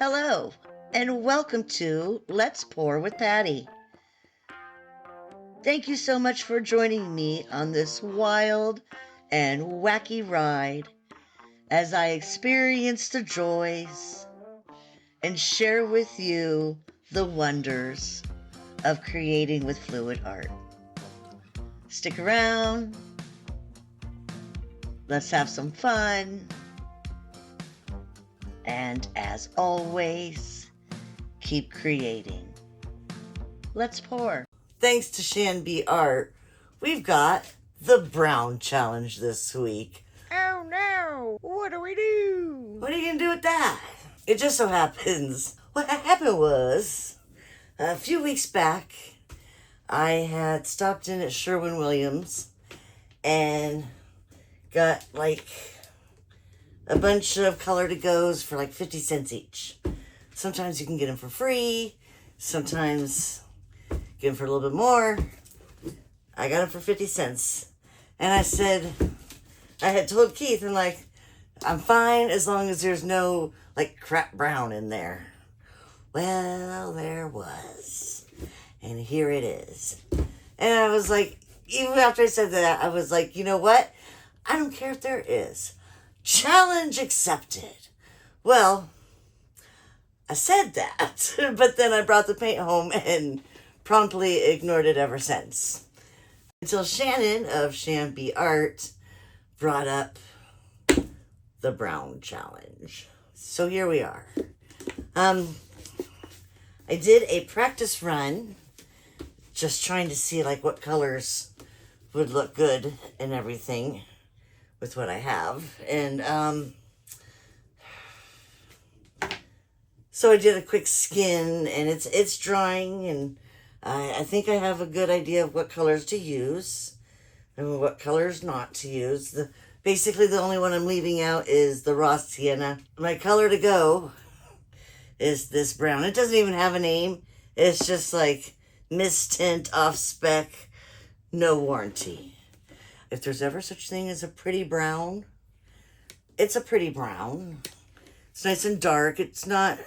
Hello, and welcome to Let's Pour with Patty. Thank you so much for joining me on this wild and wacky ride as I experience the joys and share with you the wonders of creating with fluid art. Stick around. Let's have some fun. And as always, keep creating. Let's pour. Thanks to Shan B Art, we've got the Brown Challenge this week. Oh no! What do we do? What are you gonna do with that? It just so happens, what happened was, a few weeks back, I had stopped in at Sherwin-Williams and got like a bunch of color to goes for like 50 cents each. Sometimes you can get them for free. Sometimes get them for a little bit more. I got them for 50 cents. And I said, I had told Keith, I'm like, I'm fine as long as there's no like crap brown in there. Well, there was. And here it is. And I was like, even after I said that, I was like, you know what? I don't care if there is. Challenge accepted. Well, I said that, but then I brought the paint home and promptly ignored it ever since. Until Shannon of Shan B Art brought up the Brown Challenge. So here we are. I did a practice run, just trying to see like what colors would look good and everything with what I have. And so I did a quick skin, and it's drying, and I think I have a good idea of what colors to use and what colors not to use. Basically the only one I'm leaving out is the raw sienna. My color to go is this brown. It doesn't even have a name. It's just like mist tint, off spec, no warranty. If there's ever such thing as a pretty brown, it's a pretty brown. It's nice and dark. It's not,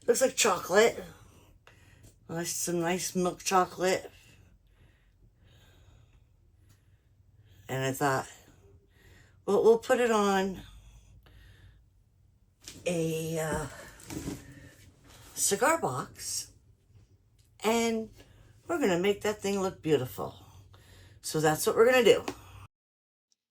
looks like chocolate. Some nice milk chocolate. And I thought, well, we'll put it on a cigar box, and we're going to make that thing look beautiful. So that's what we're going to do.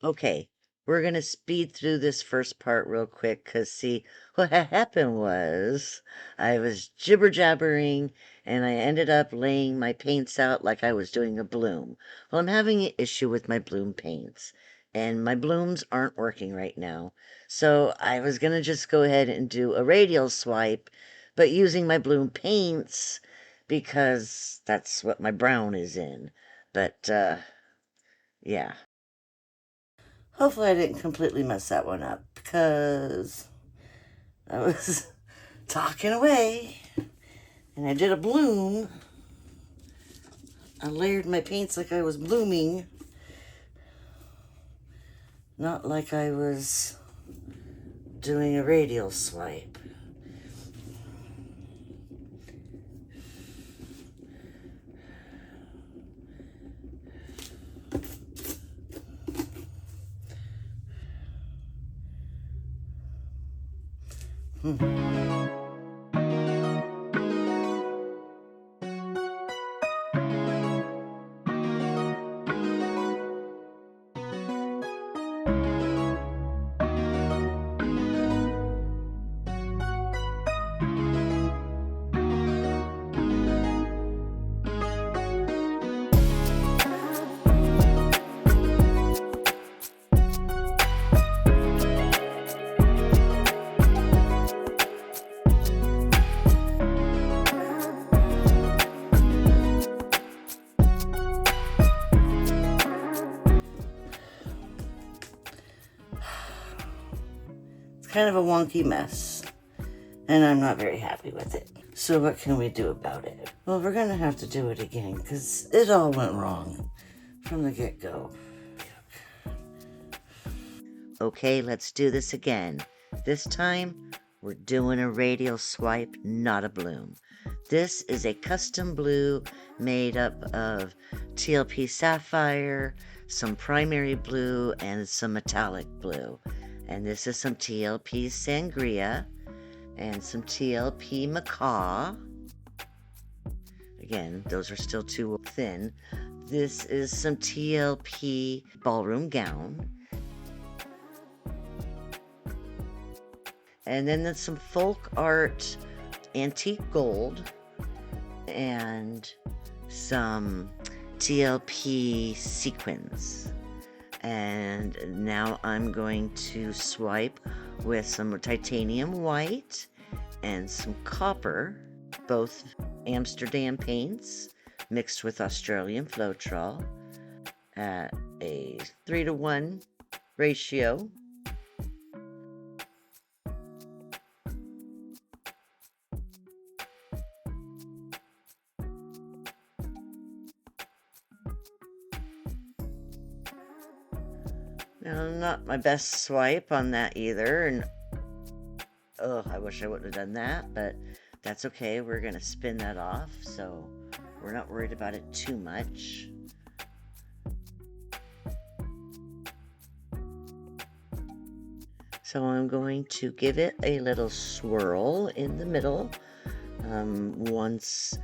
Okay, we're going to speed through this first part real quick because, see, what happened was I was jibber-jabbering and I ended up laying my paints out like I was doing a bloom. Well, I'm having an issue with my bloom paints, and my blooms aren't working right now. So I was going to just go ahead and do a radial swipe, but using my bloom paints because that's what my brown is in. But, yeah. Hopefully I didn't completely mess that one up because I was talking away and I did a bloom. I layered my paints like I was blooming, not like I was doing a radial swipe. Kind of a wonky mess, and I'm not very happy with it. So what can we do about it? Well, we're gonna have to do it again because it all went wrong from the get-go. Okay, let's do this again. This time, We're doing a radial swipe, not a bloom. This is a custom blue made up of TLP sapphire, some primary blue, and some metallic blue. And this is some TLP sangria and some TLP macaw. Again, those are still too thin. This is some TLP ballroom gown. And then there's some folk art antique gold and some TLP sequins. And now I'm going to swipe with some titanium white and some copper, both Amsterdam paints mixed with Australian Floetrol at a 3-to-1 ratio. Now, not my best swipe on that either, and oh, I wish I wouldn't have done that, but that's okay. We're going to spin that off, so we're not worried about it too much. So I'm going to give it a little swirl in the middle. Once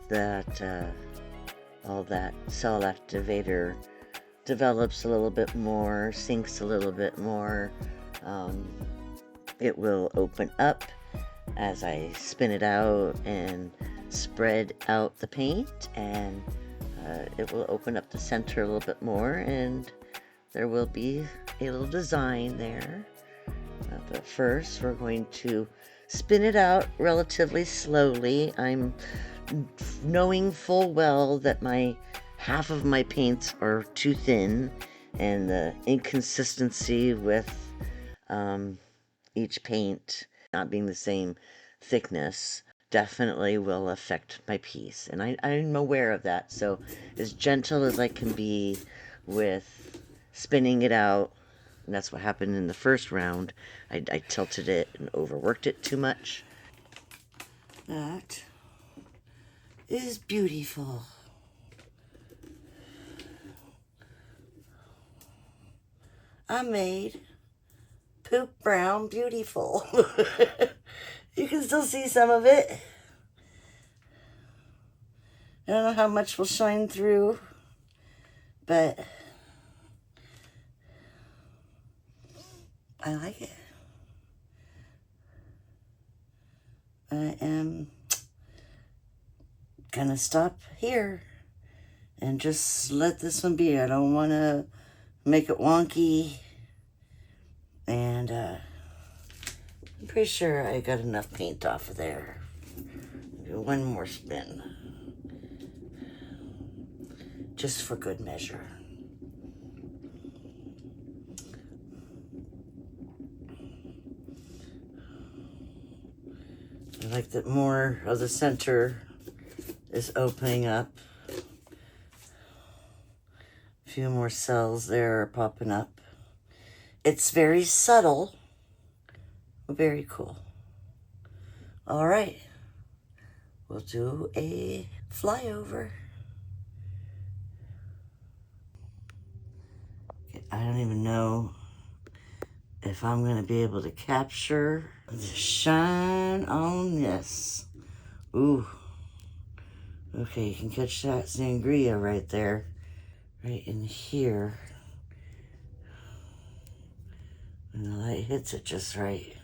that all that cell activator develops a little bit more, sinks a little bit more, it will open up as I spin it out and spread out the paint, and it will open up the center a little bit more, and there will be a little design there. But first we're going to spin it out relatively slowly. I'm knowing full well that half of my paints are too thin, and the inconsistency with each paint not being the same thickness definitely will affect my piece, and I'm aware of that. So as gentle as I can be with spinning it out, and that's what happened in the first round. I tilted it and overworked it too much. That is beautiful. I made poop brown beautiful. You can still see some of it. I don't know how much will shine through, but I like it. I am gonna stop here and just let this one be. I don't want to make it wonky, and I'm pretty sure I got enough paint off of there. Do one more spin, just for good measure. I like that more of the center is opening up. A few more cells there are popping up. It's very subtle, very cool. All right, we'll do a flyover. I don't even know if I'm gonna be able to capture the shine on this. Ooh. Okay, you can catch that sangria right there. Right in here. And the light hits it just right.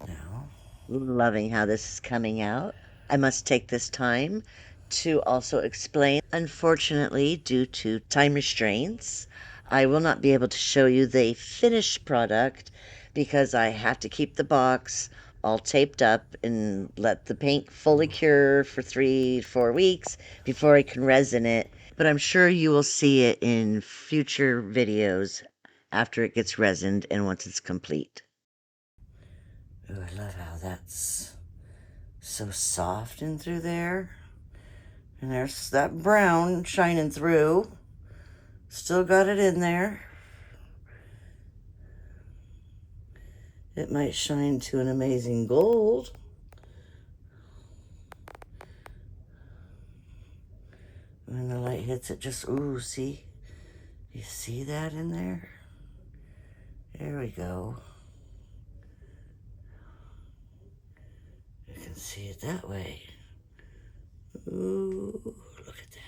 Now. Loving how this is coming out. I must take this time to also explain, unfortunately, due to time restraints, I will not be able to show you the finished product because I have to keep the box all taped up and let the paint fully cure for 3-4 weeks before I can resin it. But I'm sure you will see it in future videos after it gets resined and once it's complete. Oh, I love how that's so soft in through there. And there's that brown shining through. Still got it in there. It might shine to an amazing gold. When the light hits it, just, ooh, see? You see that in there? There we go. You can see it that way. Ooh, look at that.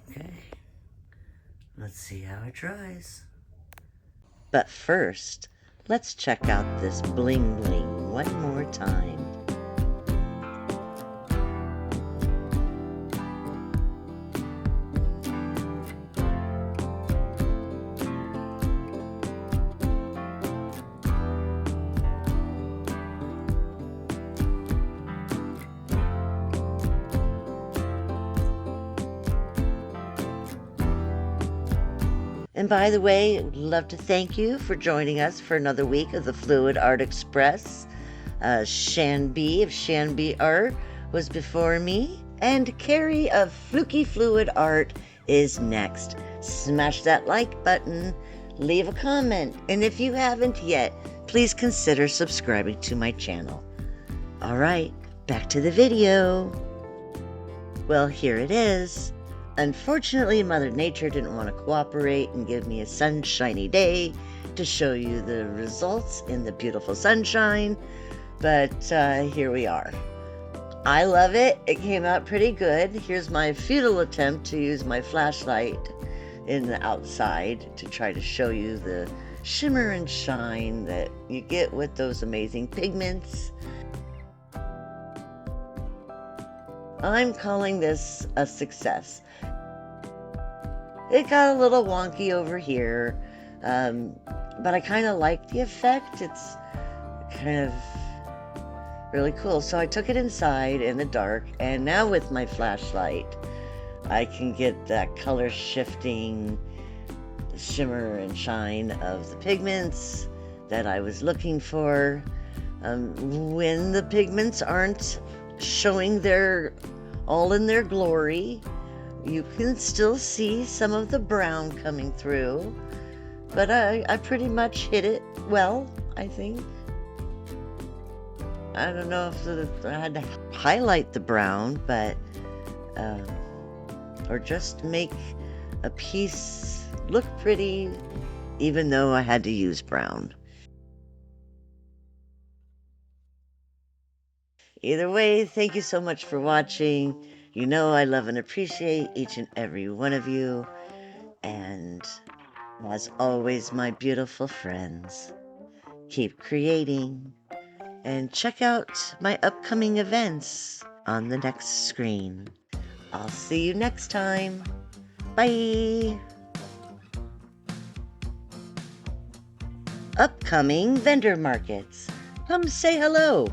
Okay, let's see how it dries. But first, let's check out this bling bling one more time. And by the way, I'd love to thank you for joining us for another week of the Fluid Art Express. Shan B of Shan B Art was before me, and Carrie of Fluky Fluid Art is next. Smash that like button, leave a comment, and if you haven't yet, please consider subscribing to my channel. All right, back to the video. Well, here it is. Unfortunately, Mother Nature didn't want to cooperate and give me a sunshiny day to show you the results in the beautiful sunshine, but here we are. I love it. It came out pretty good. Here's my futile attempt to use my flashlight in the outside to try to show you the shimmer and shine that you get with those amazing pigments. I'm calling this a success. It got a little wonky over here, but I kind of like the effect. It's kind of really cool. So I took it inside in the dark, and now with my flashlight, I can get that color shifting shimmer and shine of the pigments that I was looking for. When the pigments aren't showing all in their glory, you can still see some of the brown coming through, but I pretty much hit it well, I think. I don't know if I had to highlight the brown, but or just make a piece look pretty, even though I had to use brown. Either way, thank you so much for watching. You know I love and appreciate each and every one of you. And as always, my beautiful friends, keep creating and check out my upcoming events on the next screen. I'll see you next time. Bye. Upcoming vendor markets. Come say hello.